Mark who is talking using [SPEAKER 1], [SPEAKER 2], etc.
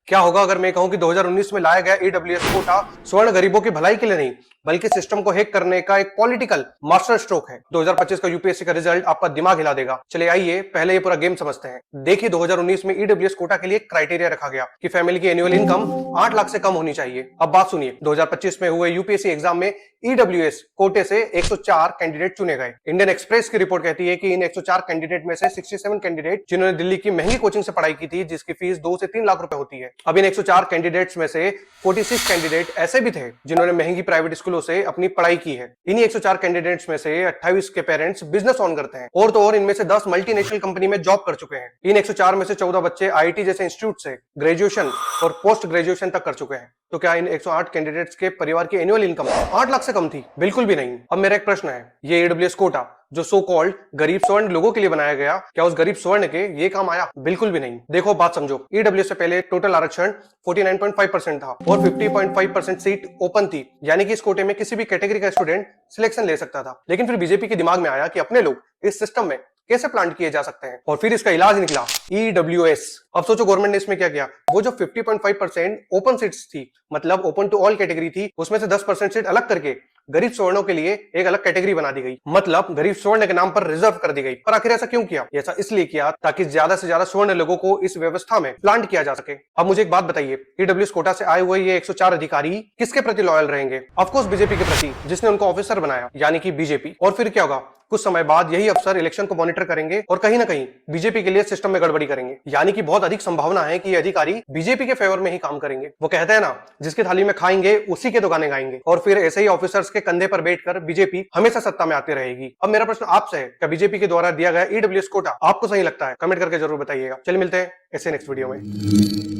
[SPEAKER 1] क्या होगा अगर मैं कहूं कि 2019 में लाया गया ईडब्ल्यूएस कोटा स्वर्ण गरीबों की भलाई के लिए नहीं बल्कि सिस्टम को हैक करने का एक पॉलिटिकल मास्टर स्ट्रोक है। 2025 का यूपीएससी का रिजल्ट आपका दिमाग हिला देगा। चलिए आइए पहले ये पूरा गेम समझते हैं। देखिए 2019 में ईडब्ल्यूएस कोटा के लिए क्राइटेरिया रखा गया कि फैमिली की एनुअल इनकम 8 लाख से कम होनी चाहिए। अब बात सुनिए, 2025 में हुए यूपीएससी एग्जाम में ईडब्ल्यूएस कोटे से 104 कैंडिडेट चुने गए। इंडियन एक्सप्रेस की रिपोर्ट कहती है कि इन 104 कैंडिडेट में से 67 कैंडिडेट जिन्होंने दिल्ली की महंगी कोचिंग से पढ़ाई की थी, जिसकी फीस 2 से 3 लाख रुपए होती है। अब इन 104 कैंडिडेट्स में से 46 कैंडिडेट ऐसे भी थे जिन्होंने महंगी प्राइवेट स्कूलों से अपनी पढ़ाई की है। इन्हीं 104 कैंडिडेट्स में से 28 के पेरेंट्स बिजनेस ऑन करते हैं और तो और इनमें से 10 मल्टीनेशनल कंपनी में जॉब कर चुके हैं। इन 104 में से 14 बच्चे आईआईटी जैसे इंस्टीट्यूट से ग्रेजुएशन और पोस्ट ग्रेजुएशन तक कर चुके हैं। तो क्या इन 108 कैंडिडेट्स के परिवार की एनुअल इनकम 8 लाख से कम थी? बिल्कुल भी नहीं। अब मेरा एक प्रश्न है, ये ईडब्ल्यूएस कोटा जो सो कॉल्ड गरीब स्वर्ण लोगों के लिए बनाया गया, क्या उस गरीब स्वर्ण के ये काम आया? बिल्कुल भी नहीं। देखो बात समझो, ईडब्ल्यूएस से पहले टोटल आरक्षण 49.5% था और 50.5% सीट ओपन थी, यानी कि इस कोटे में किसी भी कैटेगरी का स्टूडेंट सिलेक्शन ले सकता था। लेकिन फिर बीजेपी के दिमाग में आया कि अपने लोग इस सिस्टम में कैसे प्लांट किए जा सकते हैं और फिर इसका इलाज निकला ईडब्ल्यूएस। अब सोचो गवर्नमेंट ने इसमें क्या किया, वो जो 50.5% ओपन सीट्स थी, मतलब ओपन टू ऑल कैटेगरी थी, उसमें से 10% सीट अलग करके गरीब स्वर्णों के लिए एक अलग कैटेगरी बना दी गई, मतलब गरीब स्वर्ण के नाम पर रिजर्व कर दी गई। पर आखिर ऐसा क्यों किया? ऐसा इसलिए किया ताकि ज्यादा से ज्यादा स्वर्ण लोगों को इस व्यवस्था में प्लांट किया जा सके। अब मुझे एक बात बताइए, ईडब्ल्यूएस कोटा से आए हुए ये 104 अधिकारी किसके प्रति लॉयल रहेंगे? ऑफकोर्स बीजेपी के प्रति, जिसने उनको ऑफिसर बनाया, यानी कि बीजेपी। और फिर क्या होगा, कुछ समय बाद यही अफसर इलेक्शन को मॉनिटर करेंगे और कहीं ना कहीं बीजेपी के लिए सिस्टम में गड़बड़ी करेंगे, यानी कि बहुत अधिक संभावना है कि ये अधिकारी बीजेपी के फेवर में ही काम करेंगे। वो कहते हैं ना, जिसकी थाली में खाएंगे उसी के तो गाने गाएंगे। और फिर ऐसे ही ऑफिसर्स के कंधे पर बैठकर बीजेपी हमेशा सत्ता में आती रहेगी। अब मेरा प्रश्न आपसे है, क्या बीजेपी के द्वारा दिया गया ईडब्ल्यूएस कोटा आपको सही लगता है? कमेंट करके जरूर बताइएगा। चलिए मिलते हैं ऐसे नेक्स्ट वीडियो में।